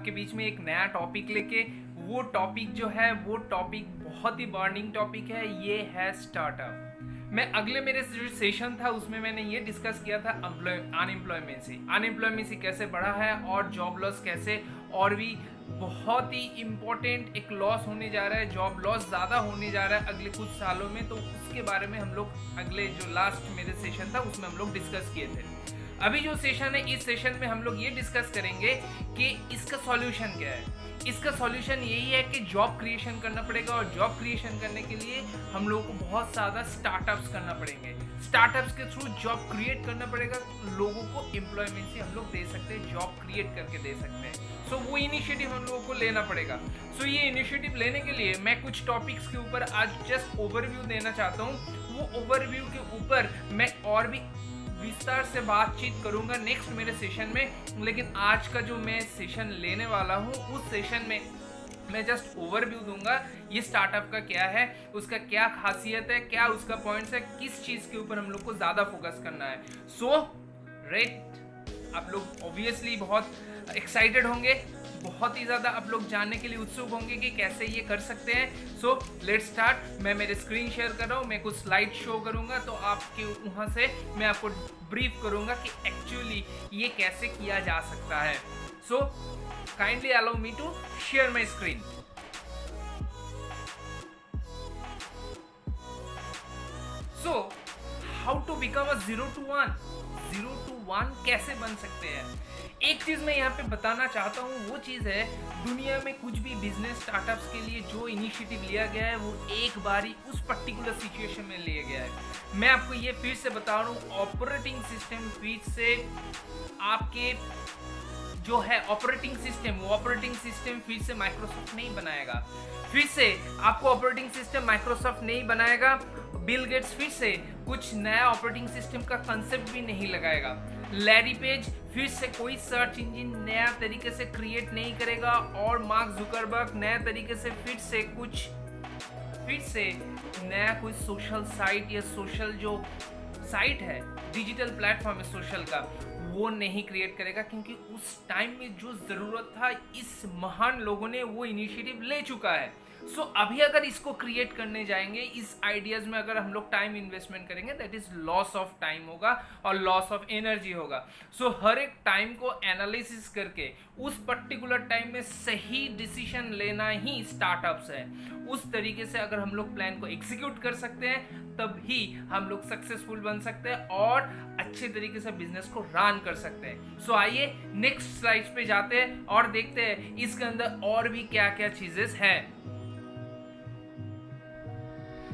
आपके बीच में एक नया टॉपिक लेके। वो टॉपिक जो है वो टॉपिक बहुत ही बर्निंग टॉपिक है, ये है स्टार्टअप। मैं अगले मेरे जो सेशन था उसमें मैंने ये डिस्कस किया था अनएम्प्लॉयमेंसी कैसे बढ़ा है और जॉब लॉस कैसे, और भी बहुत ही इम्पोर्टेंट एक लॉस होने जा रहा है, जॉब लॉस ज़्यादा होने जा रहा है अगले कुछ सालों में। तो उसके बारे में हम लोग अगले जो लास्ट मेरे सेशन था उसमें हम लोग डिस्कस किए थे। अभी जो सेशन है इस सेशन में हम लोग ये डिस्कस करेंगे कि इसका सॉल्यूशन क्या है। इसका सॉल्यूशन यही है कि जॉब क्रिएशन करना पड़ेगा, और जॉब क्रिएशन करने के लिए हम लोगों को बहुत ज़्यादा स्टार्टअप्स करना पड़ेंगे। स्टार्टअप्स के थ्रू जॉब क्रिएट करना पड़ेगा, लोगों को एम्प्लॉयमेंट से हम लोग दे सकते हैं, जॉब क्रिएट करके दे सकते हैं। सो वो इनिशिएटिव हम लोगों को लेना पड़ेगा। सो ये इनिशिएटिव लेने के लिए मैं कुछ टॉपिक्स के ऊपर आज जस्ट ओवरव्यू देना चाहता हूँ। वो ओवरव्यू के ऊपर मैं और भी विस्तार से बातचीत करूंगा नेक्स्ट मेरे सेशन में, लेकिन आज का जो मैं सेशन लेने वाला हूं उस सेशन में मैं जस्ट ओवरव्यू दूंगा ये स्टार्टअप का क्या है, उसका क्या खासियत है, क्या उसका पॉइंट्स है, किस चीज़ के ऊपर हम लोग को ज़्यादा फोकस करना है। सो राइट, आप लोग ऑब्वियसली बहुत एक्साइटेड होंगे, बहुत ही ज़्यादा आप लोग जानने के लिए उत्सुक होंगे कि कैसे ये कर सकते हैं। So let's start. मैं मेरे स्क्रीन शेयर कर रहा हूँ, मैं कुछ स्लाइड शो करूँगा, तो आपके वहाँ से मैं आपको ब्रीफ करूँगा कि एक्चुअली ये कैसे किया जा सकता है। So kindly allow me to share my screen. So how to become a 0 to 1, 0 to 1 कैसे बन सकते हैं। एक चीज़ मैं यहाँ पे बताना चाहता हूँ, वो चीज़ है दुनिया में कुछ भी बिजनेस स्टार्टअप्स के लिए जो इनिशिएटिव लिया गया है वो एक बारी उस पर्टिकुलर सिचुएशन में लिया गया है। मैं आपको ये फिर से बता रहा हूँ, ऑपरेटिंग सिस्टम फिर से आपके जो है ऑपरेटिंग सिस्टम, वो ऑपरेटिंग सिस्टम फिर से माइक्रोसॉफ्ट नहीं बनाएगा। फिर से आपको ऑपरेटिंग सिस्टम माइक्रोसॉफ्ट नहीं बनाएगा। बिल गेट्स फिर से कुछ नया ऑपरेटिंग सिस्टम का कंसेप्ट भी नहीं लगाएगा। लैरी पेज फिर से कोई सर्च इंजन नया तरीके से क्रिएट नहीं करेगा, और मार्क जुकरबर्ग नया तरीके से फिर से नया कोई सोशल साइट या सोशल जो साइट है, डिजिटल प्लेटफॉर्म है सोशल का, वो नहीं क्रिएट करेगा, क्योंकि उस टाइम में जो ज़रूरत था इस महान लोगों ने वो इनिशिएटिव ले चुका है। सो अभी अगर इसको क्रिएट करने जाएंगे, इस आइडियाज़ में अगर हम लोग टाइम इन्वेस्टमेंट करेंगे, that is loss of time होगा और लॉस ऑफ एनर्जी होगा। सो हर एक टाइम को एनालिसिस करके उस पर्टिकुलर टाइम में सही डिसीजन लेना ही स्टार्टअप्स है। उस तरीके से अगर हम लोग प्लान को एग्जीक्यूट कर सकते हैं तब ही हम लोग सक्सेसफुल बन सकते हैं और अच्छे तरीके से बिजनेस को रन कर सकते हैं। सो आइए नेक्स्ट स्लाइड्स पे जाते हैं और देखते हैं इसके अंदर और भी क्या क्या चीजें हैं।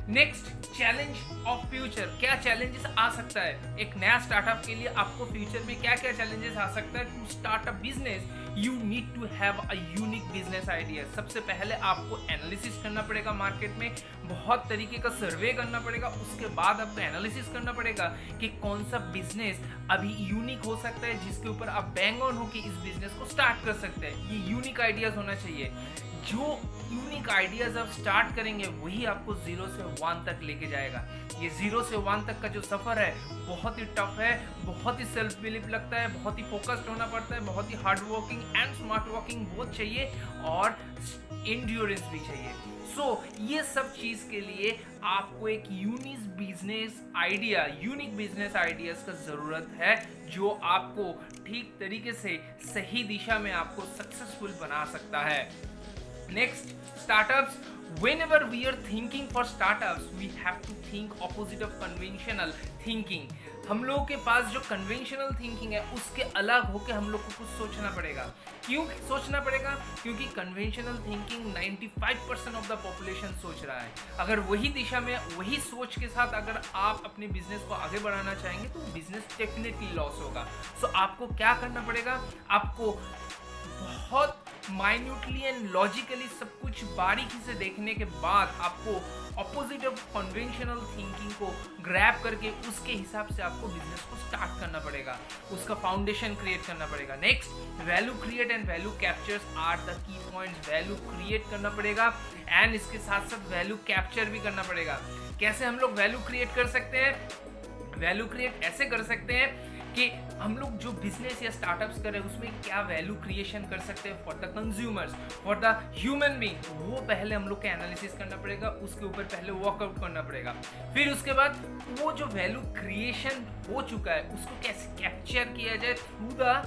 Next, challenge of future. क्या चैलेंजेस आ सकता है एक नया स्टार्टअप के लिए, आपको फ्यूचर में क्या क्या चैलेंजेस आ सकता है। To start a business you need to have a unique business idea. सबसे पहले आपको एनालिसिस करना पड़ेगा, मार्केट में बहुत तरीके का सर्वे करना पड़ेगा, उसके बाद आपको एनालिसिस करना पड़ेगा कि कौन सा बिजनेस अभी यूनिक हो सकता है जिसके ऊपर आप बैंग ऑन हो कि इस बिजनेस को स्टार्ट कर सकते हैं। ये यूनिक आइडियाज होना चाहिए। जो यूनिक आइडियाज आप स्टार्ट करेंगे वही आपको 0 से 1 तक लेके जाएगा। ये 0 से 1 तक का जो सफर है बहुत ही टफ है, बहुत ही सेल्फ बिलीफ लगता है, बहुत ही फोकस्ड होना पड़ता है, बहुत ही hard working and smart working बहुत चाहिए, और एंड्योरेंस भी चाहिए। सो ये सब चीज़ के लिए आपको एक यूनिक बिजनेस आइडियाज का ज़रूरत है, जो आपको ठीक तरीके से सही दिशा में आपको सक्सेसफुल बना सकता है। Next, startups. Whenever we are thinking for startups, we have to think opposite of conventional thinking. हम लोगों के पास जो कन्वेंशनल थिंकिंग है उसके अलग होकर हम लोग को कुछ सोचना पड़ेगा। क्यों सोचना पड़ेगा? क्योंकि conventional thinking 95% of the population सोच रहा है। अगर वही दिशा में वही सोच के साथ अगर आप अपने बिजनेस को आगे बढ़ाना चाहेंगे तो बिजनेस डेफिनेटली लॉस होगा। सो आपको क्या करना पड़ेगा? आपको बहुत माइन्यूटली एंड लॉजिकली सब कुछ बारीकी से देखने के बाद आपको ऑपोजिट ऑफ कन्वेंशनल थिंकिंग को ग्रैब करके उसके हिसाब से आपको बिजनेस को स्टार्ट करना पड़ेगा, उसका फाउंडेशन क्रिएट करना पड़ेगा। Next, value create and value captures are the key points. Value create करना पड़ेगा एंड इसके साथ साथ वैल्यू कैप्चर भी करना पड़ेगा। कैसे हम लोग वैल्यू क्रिएट कर सकते हैं? वैल्यू क्रिएट ऐसे कर सकते हैं कि हम लोग जो बिजनेस या स्टार्टअप्स कर रहे हैं उसमें क्या वैल्यू क्रिएशन कर सकते हैं for the consumers, for the human being, वो पहले हम लोग को एनालिसिस करना पड़ेगा, उसके ऊपर पहले वर्कआउट करना पड़ेगा। फिर उसके बाद वो जो वैल्यू क्रिएशन हो चुका है उसको कैसे कैप्चर किया जाए थ्रू द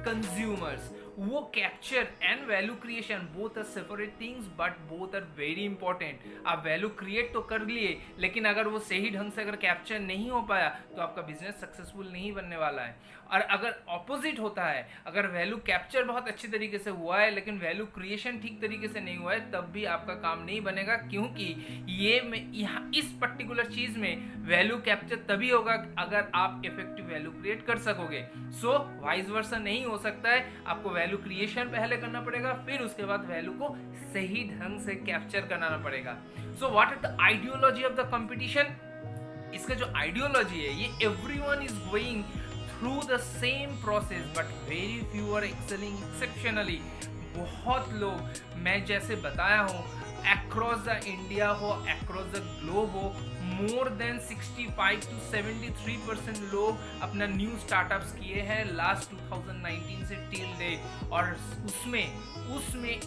कंज्यूमर्स। वो capture and value creation both are separate things but both are very important. आप वैल्यू क्रिएट तो कर लिए, लेकिन अगर वो सही ढंग से अगर कैप्चर नहीं हो पाया तो आपका बिजनेस सक्सेसफुल नहीं बनने वाला है। और अगर ऑपोजिट होता है, अगर वैल्यू कैप्चर बहुत अच्छी तरीके से हुआ है लेकिन वैल्यू क्रिएशन ठीक तरीके से नहीं हुआ है, तब भी आपका काम नहीं बनेगा, क्योंकि यहाँ इस पर्टिकुलर चीज में वैल्यू कैप्चर तभी होगा अगर आप इफेक्टिव वैल्यू क्रिएट कर सकोगे। सो वाइस वर्सा नहीं हो सकता है, आपको वैल्यू क्रिएशन पहले करना पड़ेगा, फिर उसके बाद वैल्यू को सही ढंग से कैप्चर कराना पड़ेगा। So what is the ideology of the competition? इसका जो आइडियोलॉजी है, ये everyone is going through the same process but very few are excelling exceptionally. बहुत लोग, मैं जैसे बताया हूँ, अक्रॉस द इंडिया हो, अक्रॉस द ग्लोब हो, मोर देन 65 to 73% लोग अपना न्यू स्टार्टअप्स किए हैं लास्ट 2019 से टिल डेट, और उसमें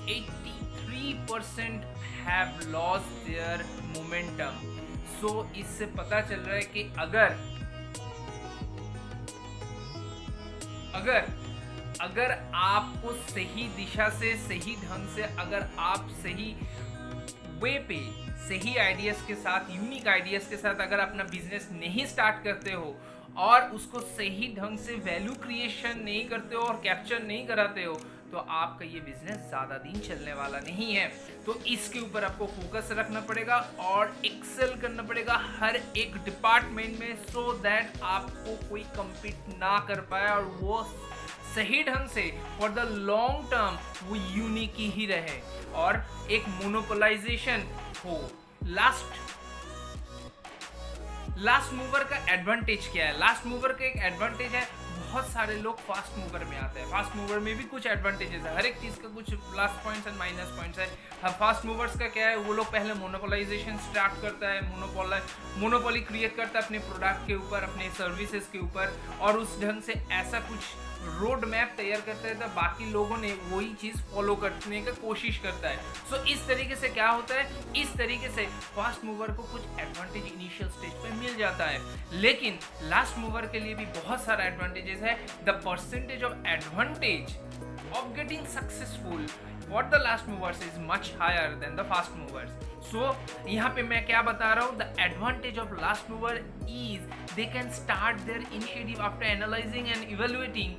83% हैव लॉस्ट देयर मोमेंटम। सो इससे पता चल रहा है कि अगर आपको सही दिशा से, सही ढंग से, अगर आप सही वे पे, सही आइडियाज के साथ, यूनिक आइडियाज के साथ अगर अपना बिजनेस नहीं स्टार्ट करते हो और उसको सही ढंग से वैल्यू क्रिएशन नहीं करते हो और कैप्चर नहीं कराते हो, तो आपका ये बिजनेस ज़्यादा दिन चलने वाला नहीं है। तो इसके ऊपर आपको फोकस रखना पड़ेगा और एक्सेल करना पड़ेगा हर एक डिपार्टमेंट में, सो दैट आपको कोई कम्पीट ना कर पाए और वो सही ढंग से फॉर द लॉन्ग टर्म वो यूनिक ही रहे और एक मोनोपोलाइजेशन हो। लास्ट मूवर का एडवांटेज क्या है? लास्ट मूवर का एक एडवांटेज है, बहुत सारे लोग फास्ट मूवर में आते हैं। फास्ट मूवर में भी कुछ एडवांटेजेस है, हर एक चीज का कुछ plus points and minus points है। फास्ट मूवर्स का क्या है, वो लोग पहले मोनोपोलाइजेशन स्टार्ट करता है, मोनोपोली क्रिएट करता है अपने प्रोडक्ट के ऊपर, अपने सर्विसेज के ऊपर, और उस ढंग से ऐसा कुछ रोड मैप तैयार करता है तो बाकी लोगों ने वही चीज फॉलो करने का कोशिश करता है। सो इस तरीके से क्या होता है, इस तरीके से फास्ट मूवर को कुछ एडवांटेज इनिशियल स्टेज पे मिल जाता है, लेकिन लास्ट मूवर के लिए भी बहुत सारा एडवांटेजेस है। The percentage of advantage of getting successful for the last movers is much higher than the fast movers. So यहाँ पे मैं क्या बता रहा हूँ, the advantage of last mover is they can start their initiative after analysing and evaluating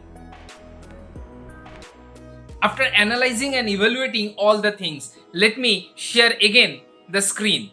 all the things. Let me share again the screen.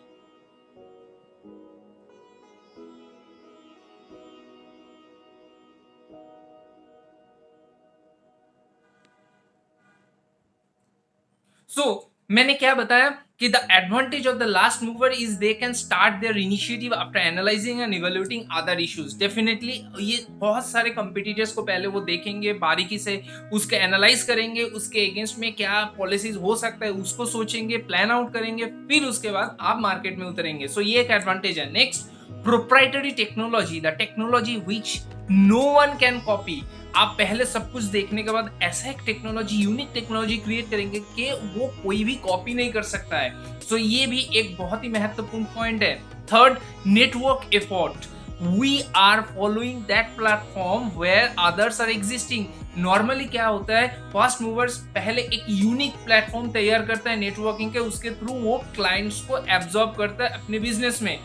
So मैंने क्या बताया कि the advantage of the last mover is they can start their initiative after analysing and evaluating other issues. Definitely ये बहुत सारे competitors को पहले वो देखेंगे बारीकी से, उसके एनालाइज करेंगे, उसके अगेंस्ट में क्या पॉलिसीज हो सकता है उसको सोचेंगे, प्लान आउट करेंगे, फिर उसके बाद आप मार्केट में उतरेंगे। सो ये एक एडवांटेज है। Next, proprietary technology, the technology which no one can copy. आप पहले सब कुछ देखने के बाद ऐसा एक टेक्नोलॉजी, यूनिक टेक्नोलॉजी क्रिएट करेंगे कि वो कोई भी कॉपी नहीं कर सकता है। सो ये भी एक बहुत ही महत्वपूर्ण पॉइंट है। Third, network effort, we are following that platform where others are existing. Normally क्या होता है, फास्ट मूवर्स पहले एक यूनिक प्लेटफॉर्म तैयार करता है नेटवर्किंग के, उसके थ्रू वो क्लाइंट्स को एब्जॉर्ब करता है अपने बिजनेस में।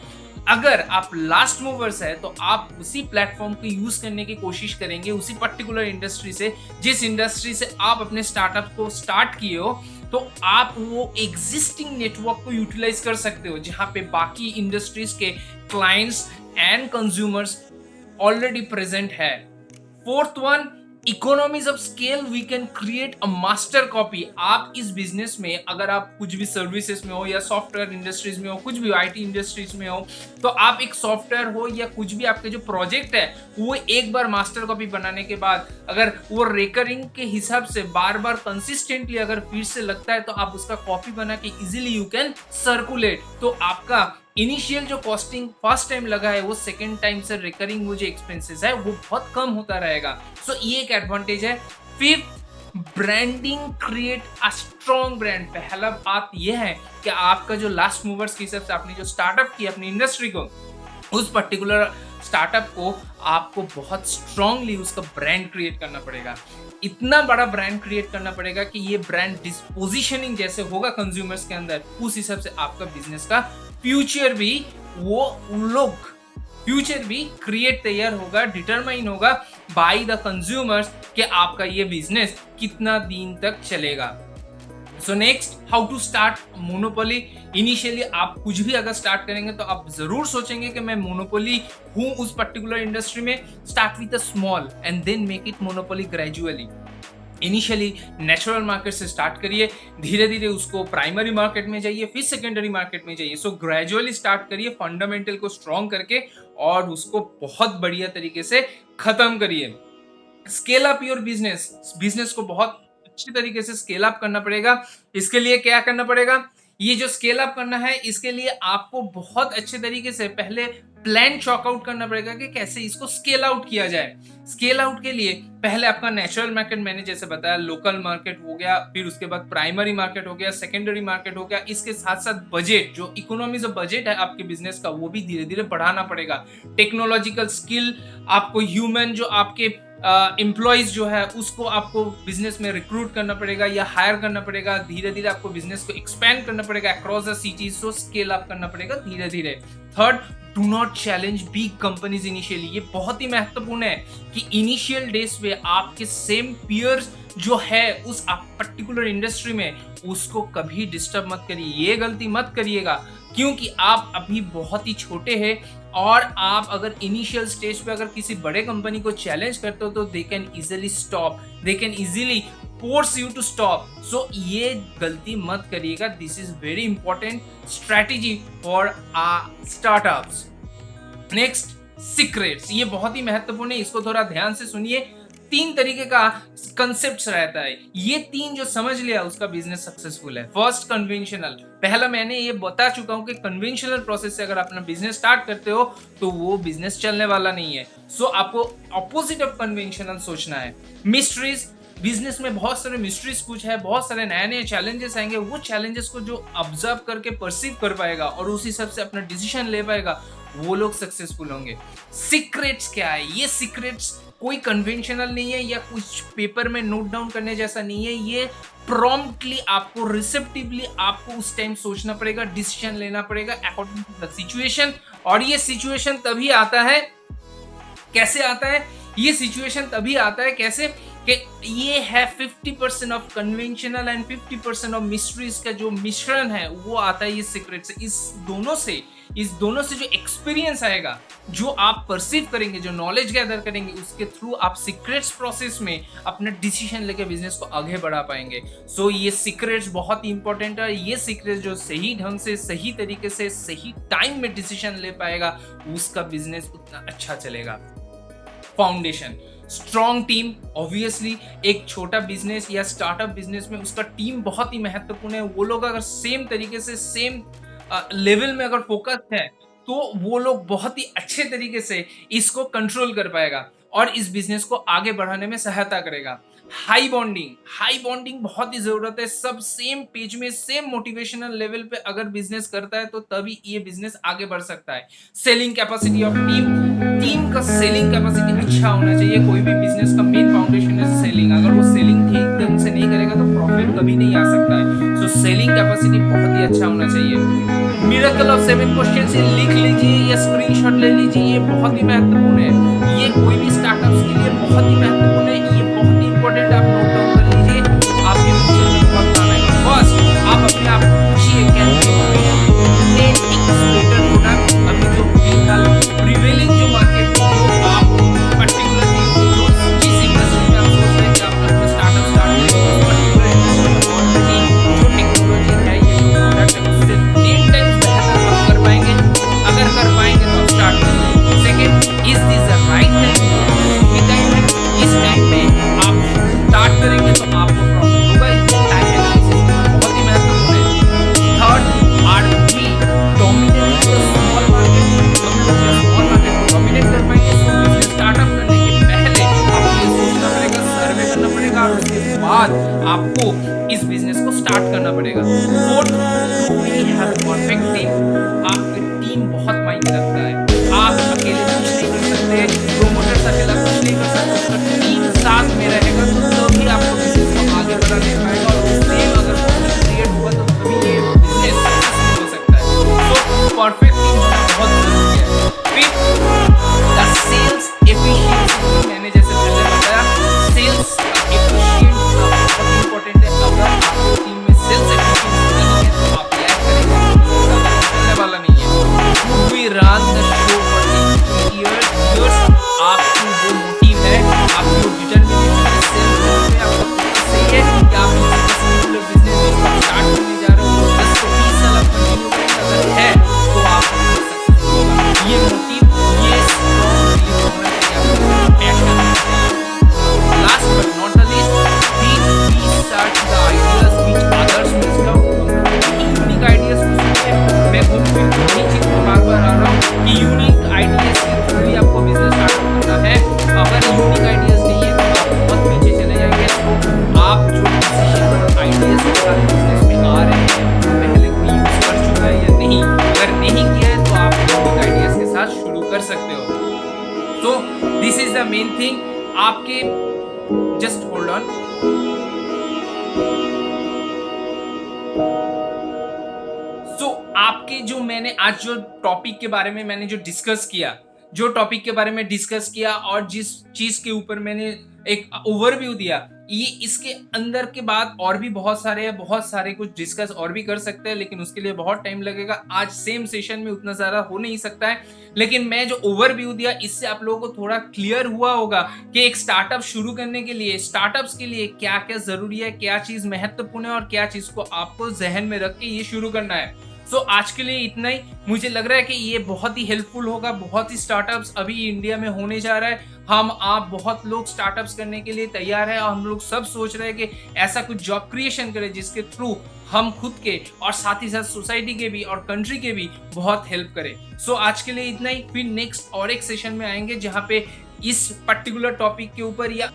अगर आप लास्ट मूवर्स है तो आप उसी प्लेटफॉर्म को यूज करने की कोशिश करेंगे, उसी पर्टिकुलर इंडस्ट्री से, जिस इंडस्ट्री से आप अपने स्टार्टअप को स्टार्ट किए हो, तो आप वो एग्जिस्टिंग नेटवर्क को यूटिलाइज कर सकते हो जहां पे बाकी इंडस्ट्रीज के clients and consumers already present है। Fourth one, economies of scale, we can create a master copy. आप इस बिजनेस में, अगर आप कुछ भी सर्विसेज में हो या सॉफ्टवेयर इंडस्ट्रीज में हो, कुछ भी आईटी इंडस्ट्रीज में हो, तो आप एक सॉफ्टवेयर हो या कुछ भी आपके जो प्रोजेक्ट है, वो एक बार मास्टर कॉपी बनाने के बाद अगर वो रेकरिंग के हिसाब से बार बार कंसिस्टेंटली अगर फिर से लगता है, तो आप उसका कॉपी बना के इजीली यू कैन सर्कुलेट। तो आपका इनिशियल जो कॉस्टिंग फर्स्ट टाइम लगा है वो सेकेंड टाइम से रिकरिंग वो जो एक्सपेंसेस है वो बहुत कम होता रहेगा। सो ये एक एडवांटेज है। Fifth, branding create a strong brand. पहला बात यह है कि आपका जो लास्ट मूवर्स के हिसाब से आपने जो स्टार्टअप किया अपनी इंडस्ट्री को, उस पर्टिकुलर स्टार्टअप को आपको बहुत स्ट्रांगली उसका ब्रांड क्रिएट करना पड़ेगा। इतना बड़ा ब्रांड क्रिएट करना पड़ेगा कि ये ब्रांड डिस्पोजिशनिंग जैसे होगा कंज्यूमर्स के अंदर, उस हिसाब से आपका बिजनेस का फ्यूचर भी फ्यूचर भी क्रिएट तैयार होगा, डिटरमाइन होगा बाय द कंज्यूमर्स कि आपका ये बिजनेस कितना दिन तक चलेगा। So next, how to start monopoly. Initially आप कुछ भी अगर स्टार्ट करेंगे तो आप जरूर सोचेंगे कि मैं मोनोपोली हूं उस पर्टिकुलर इंडस्ट्री में। Start with a small and then make it monopoly gradually. Initially natural market से स्टार्ट करिए, धीरे धीरे उसको प्राइमरी मार्केट में जाइए, फिर सेकेंडरी मार्केट में जाइए। सो ग्रेजुअली स्टार्ट करिए फंडामेंटल को स्ट्रॉन्ग करके और उसको बहुत बढ़िया तरीके से खत्म करिए। स्केल अप योर बिजनेस को बहुत अच्छी तरीके से स्केल अप करना पड़ेगा। इसके लिए क्या करना पड़ेगा, ये जो स्केल अप करना है इसके लिए आपको बहुत अच्छे तरीके से पहले प्लान चॉक आउट करना पड़ेगा कि कैसे इसको स्केल आउट किया जाए। स्केल आउट के लिए पहले आपका नेचुरल मार्केट, मैंने जैसे बताया लोकल मार्केट हो गया, फिर उसके बाद प्राइमरी मार्केट हो गया, सेकेंडरी मार्केट हो गया। इसके साथ साथ बजट, जो इकोनॉमीज ऑफ बजट है आपके बिजनेस का, वो भी धीरे धीरे बढ़ाना पड़ेगा। टेक्नोलॉजिकल स्किल, आपको ह्यूमन जो आपके एम्प्लॉइज जो है उसको आपको बिजनेस में रिक्रूट करना पड़ेगा या हायर करना पड़ेगा। धीरे धीरे आपको बिजनेस को एक्सपेंड करना पड़ेगा across the cities, so scale up करना पड़ेगा धीरे धीरे। Third, do not challenge big companies initially. ये बहुत ही महत्वपूर्ण है कि इनिशियल डेज पे आपके सेम पीयर्स जो है उस पर्टिकुलर इंडस्ट्री में, उसको कभी डिस्टर्ब मत करिए। ये गलती मत करिएगा क्योंकि आप अभी बहुत ही छोटे हैं और आप अगर इनिशियल स्टेज पे अगर किसी बड़े कंपनी को चैलेंज करते हो तो they can easily stop, they can easily force you to stop. So ये गलती मत करिएगा। This is very important strategy for startups. Next, secrets. ये बहुत ही महत्वपूर्ण है, इसको थोड़ा ध्यान से सुनिए। 3 तरीके का कंसेप्ट रहता है, ये 3 जो समझ लिया उसका बिजनेस सक्सेसफुल है। First, conventional. पहला मैंने ये बता चुका हूं कि कन्वेंशनल प्रोसेस से अगर अपना बिजनेस स्टार्ट करते हो तो वो बिजनेस चलने वाला नहीं है। सो आपको ऑपोजिट ऑफ कन्वेंशनल सोचना है। मिस्ट्रीज, बिजनेस में बहुत सारे मिस्ट्रीज कुछ है, बहुत सारे नए नए चैलेंजेस आएंगे। वो चैलेंजेस को जो ऑब्जर्व करके परसीव कर पाएगा और उस हिसाब से अपना डिसीजन ले पाएगा, वो लोग सक्सेसफुल होंगे। सीक्रेट्स क्या है, ये सीक्रेट्स कोई कन्वेंशनल नहीं है या कुछ पेपर में नोट डाउन करने जैसा नहीं है। ये प्रॉम्प्टली आपको, रिसेप्टिवली आपको उस टाइम सोचना पड़ेगा, डिसीजन लेना पड़ेगा अकॉर्डिंग टू द सिचुएशन। और ये सिचुएशन तभी आता है, कैसे आता है ये सिचुएशन तभी आता है कैसे कि ये है 50% of conventional and 50% of mysteries का जो मिश्रण है वो आता है ये सीक्रेट से। इस दोनों से जो एक्सपीरियंस आएगा, जो आप परसीव करेंगे, जो नॉलेज गैदर करेंगे, उसके थ्रू आप सीक्रेट्स प्रोसेस में अपना डिसीजन लेके बिजनेस को आगे बढ़ा पाएंगे। सो ये सीक्रेट्स बहुत ही इंपॉर्टेंट है। ये सीक्रेट्स जो सही ढंग से, सही तरीके से, सही टाइम में डिसीजन ले पाएगा, उसका बिजनेस उतना अच्छा चलेगा। Foundation, strong team. ऑब्वियसली एक छोटा बिजनेस या स्टार्टअप बिजनेस में उसका टीम बहुत ही महत्वपूर्ण है। वो लोग अगर सेम तरीके से, सेम लेवल में अगर फोकस है तो वो लोग बहुत ही अच्छे तरीके से इसको कंट्रोल कर पाएगा और इस बिजनेस को आगे बढ़ाने में सहायता करेगा। हाई बॉन्डिंग बहुत ही जरूरत है। सब सेम पेज में, सेम मोटिवेशनल लेवल पे अगर बिजनेस करता है तो तभी ये बिजनेस आगे बढ़ सकता है। सेलिंग कैपेसिटी ऑफ टीम का सेलिंग कैपेसिटी अच्छा होना चाहिए। कोई भी बिजनेस का मेन फाउंडेशन है सेलिंग। अगर वो सेलिंग ठीक ढंग से नहीं करेगा तो प्रॉफिट कभी नहीं आ सकता है। सो सेलिंग कैपेसिटी बहुत ही अच्छा होना चाहिए। मिरेकल ऑफ 7 क्वेश्चंस ये लिख लीजिए या स्क्रीनशॉट ले लीजिए, ये बहुत ही महत्वपूर्ण है। ये कोई भी स्टार्टअप्स के लिए बहुत ही महत्वपूर्ण है। ये बहुत ही इंपॉर्टेंट, आप नोट डाउन कर लीजिए, आपके फ्यूचर में बहुत काम आएगा। फर्स्ट, आप अपने आप को पूछिए प्रोडक्ट अभी जो फिलहाल प्रिवेलिंग जो मार्केट जो आप पर्टिकुलरली जो जिस इंडस्ट्री में आप सोच रहे हैं कि आप अपना स्टार्टअप स्टार्ट करेंगे, उस पर्टिकुलर इंडस्ट्री में ऑलरेडी जो टेक्नोलॉजी है, ये जो प्रोडक्ट है, उससे 10 टाइम्स बेहतर आप कर पाएंगे। अगर कर पाएंगे तो आप स्टार्ट करेंगे। Second, is this the right time? इस टाइम में आप स्टार्ट स्टार्ट करना पड़ेगा। Fourth, do we have perfect team. आपकी टीम बहुत मायने रखता है। आप अकेले कुछ नहीं कर सकते, प्रोमोटर्स अकेला कुछ नहीं कर सकते, अगर टीम साथ में रहेगा तो तभी आपको बिजनेस को आगे बढ़ाने पाएगा और सेम अगर क्रिएट हुआ तो तभी ये बिजनेस सक्सेसफुल हो सकता है। तो परफेक्ट टीम होना बहुत जरूरी है। फिर द सेल्स एफिशिएंसी, मैंने जैसे पहले बताया, सेल्स एफिशिएंट बहुत इंपॉर्टेंट है। अगर आपकी टीम में सेल्स एफिशिएंसी नहीं है तो आप लैग करेंगे, चलने वाला नहीं है। We run the show for 20 years, आपकी वो मोटिव है, आपकी वो डिटरमिनेशन है, सेल्स में आपका फोकस सही है कि आप बिजनेस स्टार्ट करने जा रहे हो, 10 से 20 साल आप कंटिन्यू करेंगे, अगर है तो आप सक्सेसफुल होगा। ये मोटिव, ये स्ट्रॉन्ग बिलीव होना चाहिए, आपको पैशन होना चाहिए। Last but not the least, we start the ideas which others missed out। Unique ideas को सुनिए। मैं घूम फिर के वही चीज को बार बार आ रहा हूँ कि यूनिक आइडियाज के थ्रू ही आपको बिजनेस स्टार्ट करना है। अगर यूनिक आइडियाज नहीं है तो आप बहुत पीछे चले जाएंगे। तो आप जो डिसीजन और आइडियाज के साथ बिजनेस में आ रहे हैं वो पहले कोई यूज कर चुका है या नहीं, अगर नहीं किया है तो आप यूनिक आइडियाज के साथ शुरू कर सकते हो। तो this is the main thing. आपके जस्ट होल्ड ऑन। आपके जो मैंने आज जो टॉपिक के बारे में मैंने जो डिस्कस किया और जिस चीज के ऊपर मैंने एक ओवरव्यू दिया, ये इसके अंदर के बाद और भी बहुत सारे कुछ डिस्कस और भी कर सकते हैं, लेकिन उसके लिए बहुत टाइम लगेगा। आज सेम सेशन में उतना ज्यादा हो नहीं सकता है, लेकिन मैं जो ओवरव्यू दिया इससे आप लोगों को थोड़ा क्लियर हुआ होगा कि एक स्टार्टअप शुरू करने के लिए, स्टार्टअप्स के लिए क्या क्या जरूरी है, क्या चीज महत्वपूर्ण है और क्या चीज को आपको जहन में रख के ये शुरू करना है। सो आज के लिए इतना ही। मुझे लग रहा है कि ये बहुत ही हेल्पफुल होगा। बहुत ही स्टार्टअप्स अभी इंडिया में होने जा रहा है। हम आप बहुत लोग स्टार्टअप्स करने के लिए तैयार है और हम लोग सब सोच रहे हैं कि ऐसा कुछ जॉब क्रिएशन करें जिसके थ्रू हम खुद के और साथ ही साथ सोसाइटी के भी और कंट्री के भी बहुत हेल्प करें। सो आज के लिए इतना ही। फिर नेक्स्ट और एक सेशन में आएंगे जहाँ पे इस पर्टिकुलर टॉपिक के ऊपर या